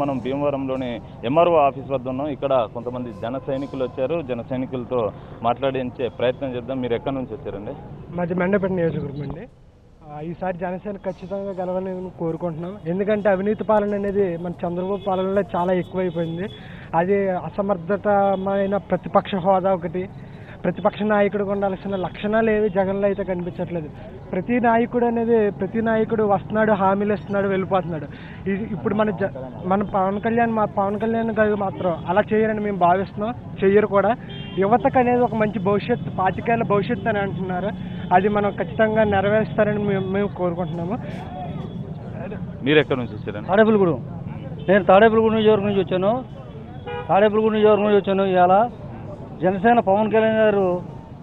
మనం భీమవరంలోని MRO office వద్ద ఉన్నాం. ఇక్కడ కొంతమంది జన సైనికులు వచ్చారు. జన సైనికులతో మాట్లాడించే ప్రయత్నం చేద్దాం. మీరు ఎక్కడి నుంచి వచ్చారండి? మాది మెండపేట నియోజకవర్గం అండి. ఈసారి జనసేన ఖచ్చితంగా గెలవాలని కోరుకుంటున్నాం. ఎందుకంటే అవినీతి పాలన అనేది మన చంద్రబాబు పాలనలో చాలా ఎక్కువైపోయింది. అది అసమర్థతమైన ప్రతిపక్ష హోదా ఒకటి, ప్రతిపక్ష నాయకుడికి ఉండాల్సిన లక్షణాలు ఏవి జగన్లో అయితే కనిపించట్లేదు. ప్రతి నాయకుడు వస్తున్నాడు, హామీలు ఇస్తున్నాడు, వెళ్ళిపోతున్నాడు. ఇప్పుడు మన పవన్ కళ్యాణ్ గారు మాత్రం అలా చేయరని మేము భావిస్తున్నాం. చెయ్యరు కూడా. యువతకు అనేది ఒక మంచి భవిష్యత్తు, 25 ఏళ్ల భవిష్యత్తు అని అంటున్నారు. అది మనం ఖచ్చితంగా నెరవేరుస్తారని మేము కోరుకుంటున్నాము. మీరు ఎక్కడి నుంచి వచ్చారండి? తాడేపల్లిగూడెం. నేను తాడేపల్లిగూడెం నియోజకవర్గం నుంచి వచ్చాను. ఇవాళ జనసేన పవన్ కళ్యాణ్ గారు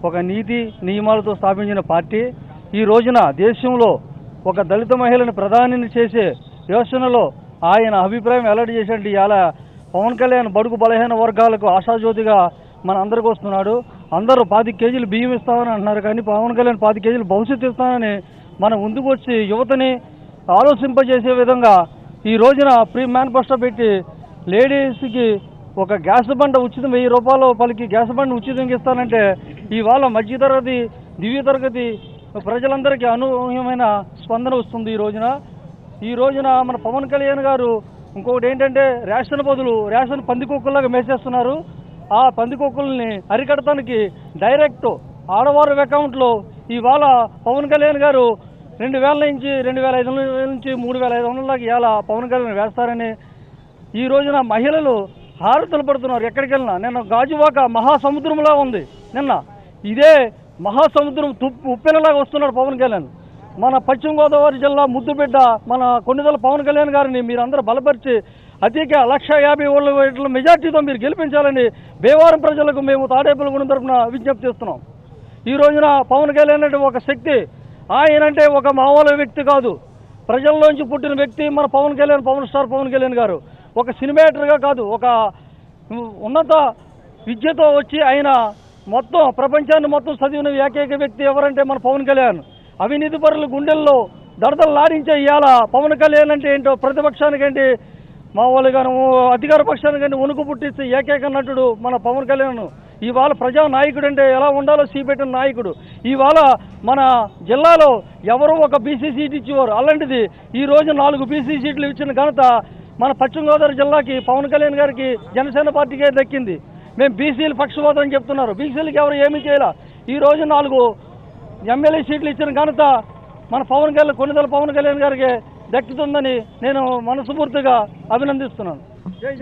ఒక నీతి నియమాలతో స్థాపించిన పార్టీ. ఈ రోజున దేశంలో ఒక దళిత మహిళను ప్రధానిని చేసే యోచనలో ఆయన అభిప్రాయం వెల్లడి చేసినట్టు ఇవాళ పవన్ కళ్యాణ్ బడుగు బలహీన వర్గాలకు ఆశాజ్యోతిగా మన అందరికి వస్తున్నాడు. అందరూ 25 కేజీలు బియ్యం ఇస్తామని అంటున్నారు, కానీ పవన్ కళ్యాణ్ 25 కేజీలు భవిష్యత్తు ఇస్తానని మన ముందుకు వచ్చి యువతని ఆలోచింపజేసే విధంగా ఈ రోజున ప్రీ మేనిఫెస్టో పెట్టి లేడీస్కి ఒక గ్యాస్ బండ ఉచితం 1000 రూపాయలు పలికి గ్యాస్ బండ ఉచితంగా ఇస్తానంటే ఇవాళ మధ్యతరగతి దివ్య తరగతి ప్రజలందరికీ అనూహ్యమైన స్పందన వస్తుంది. ఈ రోజున మన పవన్ కళ్యాణ్ గారు ఇంకొకటి ఏంటంటే రేషన్ పందికొక్కుల్లాగా మేసేస్తున్నారు. ఆ పందికొక్కుల్ని అరికడటానికి డైరెక్ట్ ఆడవారి అకౌంట్లో ఇవాళ పవన్ కళ్యాణ్ గారు 2000 నుంచి 2500 నుంచి 3500 దాకా ఇవాళ పవన్ కళ్యాణ్ వేస్తారని ఈ రోజున మహిళలు హారతులు పడుతున్నారు. ఎక్కడికి వెళ్ళినా నిన్న గాజువాక మహాసముద్రంలా ఉంది. నిన్న ఇదే మహాసముద్రం ఉప్పెనలాగా వస్తున్నాడు పవన్ కళ్యాణ్. మన పశ్చిమ గోదావరి జిల్లా ముద్దుబిడ్డ మన కొన్నిదల పవన్ కళ్యాణ్ గారిని మీరందరూ బలపరిచి అధిక 150,000 మెజార్టీతో మీరు గెలిపించాలని భీమవరం ప్రజలకు మేము తాడేపల్లిగూడెం తరఫున విజ్ఞప్తి చేస్తున్నాం. ఈ రోజున పవన్ కళ్యాణ్ అంటే ఒక శక్తి. ఆయన అంటే ఒక మామూలు వ్యక్తి కాదు, ప్రజల్లోంచి పుట్టిన వ్యక్తి మన పవన్ స్టార్ పవన్ కళ్యాణ్ గారు. ఒక సినిమేటర్గా కాదు, ఒక ఉన్నత విద్యతో వచ్చి ఆయన మొత్తం ప్రపంచాన్ని మొత్తం చదివిన ఏకైక వ్యక్తి ఎవరంటే మన పవన్ కళ్యాణ్. అవినీతి పరుల గుండెల్లో దడదలు లాడించే ఇవాళ పవన్ కళ్యాణ్ అంటే ఏంటో ప్రతిపక్షానికంటే మామూలుగాను అధికార పక్షానికంటే వణుకు పుట్టించే ఏకైక నటుడు మన పవన్ కళ్యాణ్. ఇవాళ ప్రజా నాయకుడు అంటే ఎలా ఉండాలో చూపెట్టిన నాయకుడు. ఇవాళ మన జిల్లాలో ఎవరో ఒక బీసీ సీట్ ఇచ్చేవారు, అలాంటిది ఈ రోజు 4 బీసీ సీట్లు ఇచ్చిన ఘనత మన పశ్చిమ గోదావరి జిల్లాకి పవన్ కళ్యాణ్ గారికి జనసేన పార్టీకే దక్కింది. మేము బీసీలు పక్షపాతం అని చెప్తున్నారు, బీసీలకు ఎవరు ఏమీ చేయాల. ఈ రోజు 4 ఎమ్మెల్యే సీట్లు ఇచ్చిన ఘనత మన కొన్నిదల పవన్ కళ్యాణ్ గారికి దక్కుతుందని నేను మనస్ఫూర్తిగా అభినందిస్తున్నాను.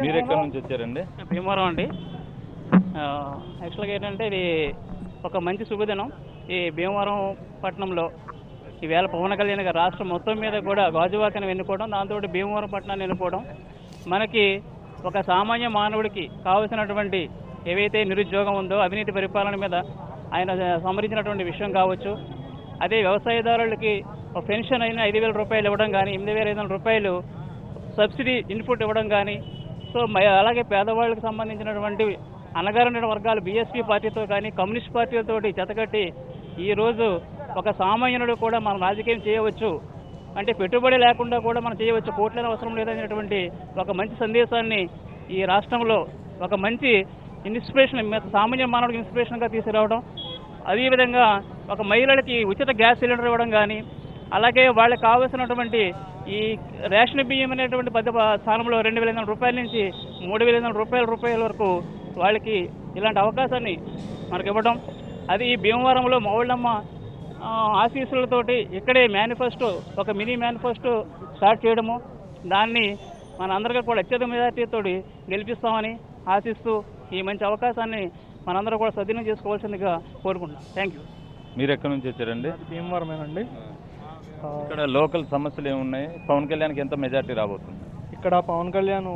మీరు ఎక్కడి నుంచి వచ్చారండి? భీమవరం అండి. యాక్చువల్గా ఏంటంటే ఇది ఒక మంచి శుభదినం. ఈ భీమవరం పట్టణంలో ఈవేళ పవన్ కళ్యాణ్ గారు రాష్ట్రం మొత్తం మీద కూడా గాజువాకని ఎన్నుకోవడం, దాంతో భీమవరం పట్టణాన్ని ఎన్నుకోవడం మనకి ఒక సామాన్య మానవుడికి కావలసినటువంటి ఏవైతే నిరుద్యోగం ఉందో అవినీతి పరిపాలన మీద ఆయన సంహరించినటువంటి విషయం కావచ్చు, అదే వ్యవసాయదారులకి పెన్షన్ అయిన 5,000 రూపాయలు ఇవ్వడం కానీ, 8,500 రూపాయలు సబ్సిడీ ఇన్పుట్ ఇవ్వడం కానీ, సో అలాగే పేదవాళ్ళకి సంబంధించినటువంటి అణగారిన వర్గాలు బీఎస్పీ పార్టీతో కానీ కమ్యూనిస్ట్ పార్టీలతోటి జతకట్టి ఈరోజు ఒక సామాన్యుడు కూడా మనం రాజకీయం చేయవచ్చు అంటే పెట్టుబడి లేకుండా కూడా మనం చేయవచ్చు, కోట్లైన అవసరం లేదనేటువంటి ఒక మంచి సందేశాన్ని ఈ రాష్ట్రంలో ఒక మంచి ఇన్స్పిరేషన్, సామాన్య మానవుడికి ఇన్స్పిరేషన్గా తీసుకురావడం, అదేవిధంగా ఒక మహిళలకి ఉచిత గ్యాస్ సిలిండర్ ఇవ్వడం కానీ, అలాగే వాళ్ళకి కావాల్సినటువంటి ఈ రేషన్ బియ్యం అనేటువంటి స్థానంలో 2,500 రూపాయల నుంచి 3,500 రూపాయల వరకు వాళ్ళకి ఇలాంటి అవకాశాన్ని మనకు ఇవ్వడం, అది ఈ భీమవరంలో మౌళ్ళమ్మ ఆశీస్సులతోటి ఇక్కడే మేనిఫెస్టో, ఒక మినీ మేనిఫెస్టో స్టార్ట్ చేయడము, దాన్ని మన అందరికీ కూడా అత్యధిక మెజార్టీతో గెలిపిస్తామని ఆశిస్తూ ఈ మంచి అవకాశాన్ని మనందరూ కూడా సద్వినియోగం చేసుకోవాల్సిందిగా కోరుకుంటున్నాం. Thank you. మీరు ఎక్కడి నుంచి వచ్చారండి? భీమవరమేనండి. ఇక్కడ లోకల్ సమస్యలు ఏమున్నాయి? పవన్ కళ్యాణ్కి ఎంత మెజార్టీ రాబోతుంది? ఇక్కడ పవన్ కళ్యాణ్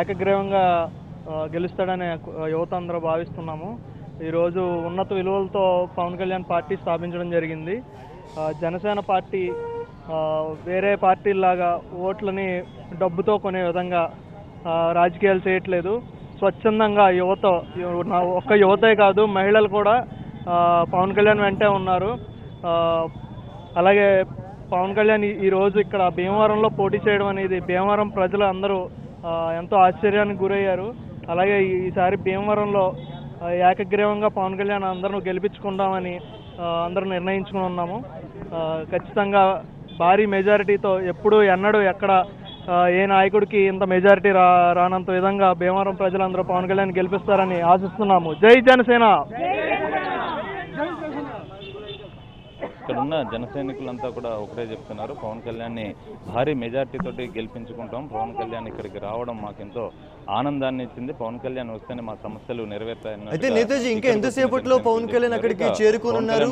ఏకగ్రీవంగా గెలుస్తాడని యువత అందరూ భావిస్తున్నాము. ఈరోజు ఉన్నత విలువలతో పవన్ కళ్యాణ్ పార్టీ స్థాపించడం జరిగింది. జనసేన పార్టీ వేరే పార్టీలాగా ఓట్లని డబ్బుతో కొనే విధంగా రాజకీయాలు చేయట్లేదు. స్వచ్ఛందంగా ఒక్క యువతే కాదు, మహిళలు కూడా పవన్ కళ్యాణ్ వెంటే ఉన్నారు. అలాగే పవన్ కళ్యాణ్ ఈరోజు ఇక్కడ భీమవరంలో పోటీ చేయడం అనేది భీమవరం ప్రజలు అందరూ ఎంతో ఆశ్చర్యానికి గురయ్యారు. అలాగే ఈసారి భీమవరంలో ఏకగ్రీవంగా పవన్ కళ్యాణ్ అందరూ గెలిపించుకుందామని అందరూ నిర్ణయించుకుని ఉన్నాము. ఖచ్చితంగా భారీ మెజారిటీతో ఎన్నడూ ఎక్కడ ఏ నాయకుడికి ఇంత మెజారిటీ రానంత విధంగా భీమవరం ప్రజలందరూ పవన్ కళ్యాణ్ గెలిపిస్తారని ఆశిస్తున్నాము. జై జనసేన. ఇక్కడ ఉన్న జన సైనికులంతా కూడా ఒకటే చెప్తున్నారు, పవన్ కళ్యాణ్ని భారీ మెజార్టీ తోటి గెలిపించుకుంటాం. పవన్ కళ్యాణ్ ఇక్కడికి రావడం మాకెంతో ఆనందాన్ని ఇచ్చింది. పవన్ కళ్యాణ్ వస్తేనే మా సమస్యలు నెరవేరుతాయని. అయితే నేతాజీ ఇంకా ఎంతసేపట్లో పవన్ కళ్యాణ్ అక్కడికి చేరుకోనున్నారు?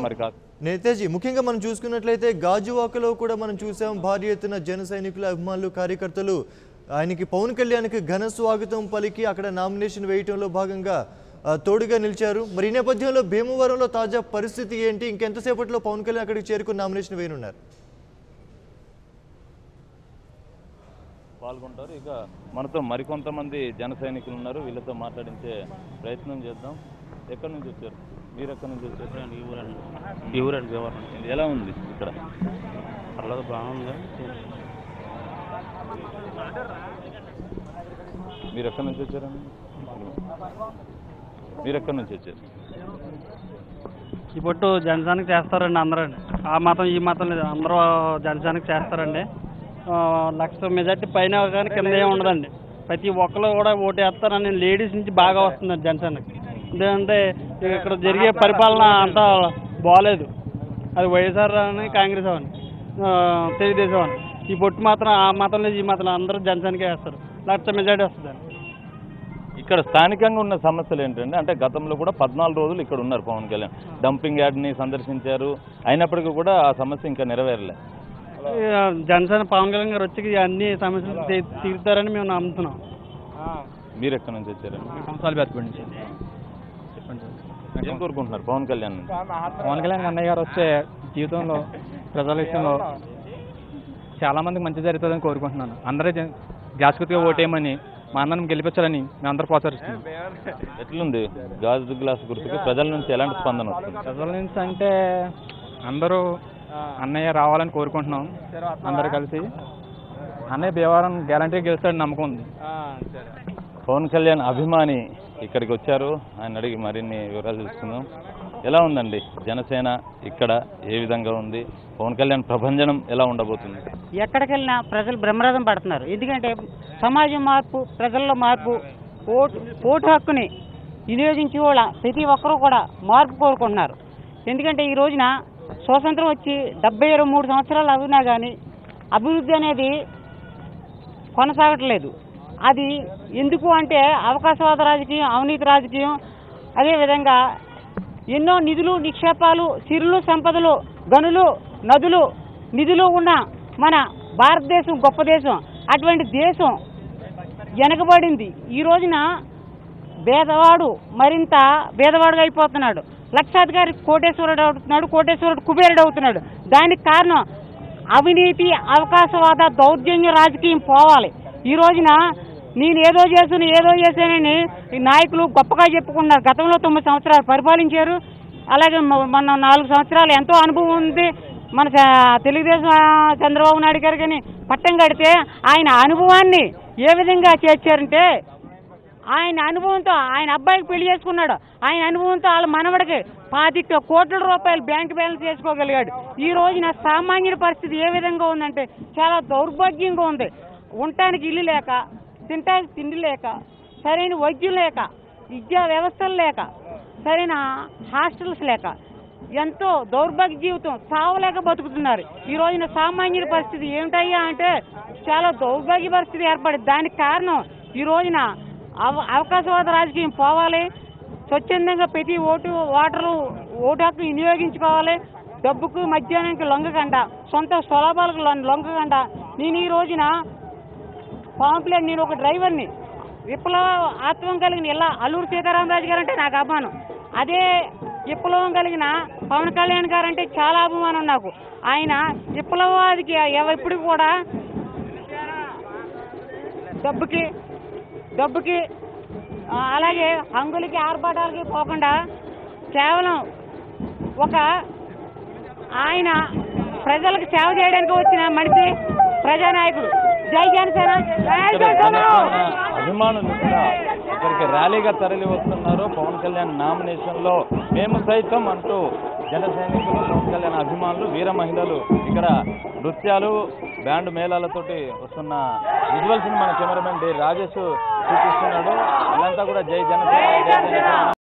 నేతాజీ ముఖ్యంగా మనం చూసుకున్నట్లయితే గాజువాకలో కూడా మనం చూసాం భారీ ఎత్తున జన సైనికుల అభిమానులు కార్యకర్తలు ఆయనకి పవన్ కళ్యాణ్కి ఘన స్వాగతం పలికి అక్కడ నామినేషన్ వేయటంలో భాగంగా తోడుగా నిలిచారు. మరి ఈ నేపథ్యంలో భీమవరంలో తాజా పరిస్థితి ఏంటి? ఇంకెంతసేపట్లో పవన్ కళ్యాణ్ అక్కడికి చేరుకుని నామినేషన్ వేయనున్నారు? పాల్గొంటారు. ఇక మనతో మరికొంతమంది జన సైనికులు ఉన్నారు, వీళ్ళతో మాట్లాడించే ప్రయత్నం చేద్దాం. ఎక్కడి నుంచి వచ్చారు మీరు? ఎక్కడి నుంచి వచ్చారు? ఈ ఊరండి భీమవరం. ఎలా ఉంది ఇక్కడ? పర్లేదు, బాగుంది. మీరు ఎక్కడి నుంచి వచ్చారండి? మీరు ఎక్కడి నుంచి వచ్చారు? ఈ పొట్టు జనసేనకి చేస్తారండి అందరూ. ఆ మతం ఈ మతం లేదు, అందరూ జనసేనకి చేస్తారండి. 1,00,000 మెజార్టీ పైన కానీ కింద ఏమి ఉండదండి. ప్రతి ఒక్కరు కూడా ఓటు వేస్తారని లేడీస్ నుంచి బాగా వస్తుందండి జనసేనకి. ఎందుకంటే ఇక్కడ జరిగే పరిపాలన అంతా బాగాలేదు. అది వైఎస్ఆర్ అని కాంగ్రెస్ అని తెలుగుదేశం అని. ఈ పొట్టు మాత్రం ఆ మతం లేదు ఈ మతం అందరూ జనసేనకే వేస్తారు. 1,00,000 మెజార్టీ వస్తుందండి. ఇక్కడ స్థానికంగా ఉన్న సమస్యలు ఏంటంటే, అంటే గతంలో కూడా 14 రోజులు ఇక్కడ ఉన్నారు పవన్ కళ్యాణ్, డంపింగ్ యార్డ్ని సందర్శించారు. అయినప్పటికీ కూడా ఆ సమస్య ఇంకా నెరవేరలే. జనసేన పవన్ కళ్యాణ్ గారు వచ్చి అన్ని సమస్యలు తీరుతారని మేము నమ్ముతున్నాం. మీరు ఎక్కడి నుంచి వచ్చారండి? నుంచి. ఏం కోరుకుంటున్నారు పవన్ కళ్యాణ్ నుంచి? పవన్ కళ్యాణ్ అన్నయ్య గారు వస్తే జీవితంలో ప్రజల విషయంలో చాలా మందికి మంచి జరుగుతుందని కోరుకుంటున్నాను. అందరూ గ్యాస్ గుర్తుగా ఓటేయమని మా అందరం గెలిపించాలని మేము అందరూ ప్రోత్సహిస్తున్నాం. ఎట్లుంది గాజు గ్లాస్ గుర్తుకు ప్రజల నుంచి ఎలాంటి స్పందన వస్తుంది? ప్రజల నుంచి అంటే అందరూ అన్నయ్య రావాలని కోరుకుంటున్నాం. అందరూ కలిసి అన్నయ్య భీమవరం గ్యారంటీగా గెలుస్తాడని నమ్మకం ఉంది. పవన్ కళ్యాణ్ అభిమాని ఇక్కడికి వచ్చారు, ఆయన అడిగి మరిన్ని వివరాలు తెలుసుకుందాం. ఎలా ఉందండి జనసేన ఇక్కడ, ఏ విధంగా ఉంది? పవన్ కళ్యాణ్ ప్రభంజనం ఎలా ఉండబోతుంది? ఎక్కడికి వెళ్ళినా ప్రజలు బ్రహ్మరథం పడుతున్నారు. ఎందుకంటే సమాజం మార్పు, ప్రజల్లో మార్పు, ఓటు హక్కుని వినియోగించే వాళ్ళ ప్రతి ఒక్కరూ కూడా మార్పు కోరుకుంటున్నారు. ఎందుకంటే ఈ రోజున స్వాతంత్రం వచ్చి 73 సంవత్సరాలు అవునా కానీ అభివృద్ధి అనేది కొనసాగట్లేదు. అది ఎందుకు అంటే అవకాశవాద రాజకీయం, అవినీతి రాజకీయం, అదేవిధంగా ఎన్నో నిధులు, నిక్షేపాలు, సిరులు, సంపదలు, గనులు, నదులు, నిధులు ఉన్న మన భారతదేశం గొప్ప దేశం. అటువంటి దేశం వెనకబడింది. ఈ రోజున పేదవాడు మరింత పేదవాడుగా అయిపోతున్నాడు. లక్షాధికారి కోటేశ్వరుడు అవుతున్నాడు, కోటేశ్వరుడు కుబేరుడు అవుతున్నాడు. దానికి కారణం అవినీతి, అవకాశవాద, దౌర్జన్య రాజకీయం పోవాలి. ఈ రోజున నేను ఏదో చేశానని ఈ నాయకులు గొప్పగా చెప్పుకున్నారు. గతంలో 9 సంవత్సరాలు పరిపాలించారు. అలాగే మన 4 సంవత్సరాలు ఎంతో అనుభవం ఉంది. మన తెలుగుదేశం చంద్రబాబు నాయుడు గారు కానీ పట్టం కడితే ఆయన అనుభవాన్ని ఏ విధంగా చేర్చారంటే, ఆయన అనుభవంతో ఆయన అబ్బాయికి పెళ్లి చేసుకున్నాడు. ఆయన అనుభవంతో వాళ్ళ మనవడికి 25 కోట్ల రూపాయలు బ్యాంక్ బ్యాలెన్స్ చేసుకోగలిగాడు. ఈ రోజున సామాన్యుల పరిస్థితి ఏ విధంగా ఉందంటే చాలా దౌర్భాగ్యంగా ఉంది. ఉండటానికి ఇల్లు లేక, తింటానికి తిండి లేక, సరైన వైద్యం లేక, విద్యా వ్యవస్థలు లేక, సరైన హాస్టల్స్ లేక ఎంతో దౌర్భాగ్య జీవితం, చావలేక బతుకుతున్నారు. ఈ రోజున సామాన్యుల పరిస్థితి ఏమిటయ్యా అంటే చాలా దౌర్భాగ్య పరిస్థితి ఏర్పడింది. దానికి కారణం ఈ రోజున అవకాశవాద రాజకీయం పోవాలి. స్వచ్ఛందంగా ప్రతి ఓటరు ఓటు హక్కు వినియోగించుకోవాలి. డబ్బుకు మధ్యాహ్నానికి లొంగకుండా, సొంత స్వలాభాలకు లొంగకుండా. నేను ఈ రోజున పాంప్లెట్, నేను ఒక డ్రైవర్ని, విప్లవ ఆత్మం కలిగిన ఇలా అల్లూరు సీతారామరాజు గారు అంటే నాకు అభిమానం. అదే విప్లవం కలిగిన పవన్ కళ్యాణ్ గారు అంటే చాలా అభిమానం నాకు. ఆయన విప్లవాదికి ఎప్పుడు కూడా డబ్బుకి అలాగే హంగులకి ఆర్భాటాలకి పోకుండా కేవలం ఒక ఆయన ప్రజలకు సేవ చేయడానికి వచ్చిన మనిషి, ప్రజానాయకుడు. జై జనసేన జై జనసేన. అభిమానులు కూడా ఇక్కడికి ర్యాలీగా తరలి వస్తున్నారు. పవన్ కళ్యాణ్ నామినేషన్ లో మేము సైతం అంటూ జన సైనికులు, పవన్ కళ్యాణ్ అభిమానులు, వీర మహిళలు ఇక్కడ నృత్యాలు, బ్యాండ్ మేళాలతోటి వస్తున్న విజువల్స్ ని మన కెమెరామెన్ డి రాజేష్ చూపిస్తున్నాడు. వీళ్ళంతా కూడా జై జనసేన జై జనసేన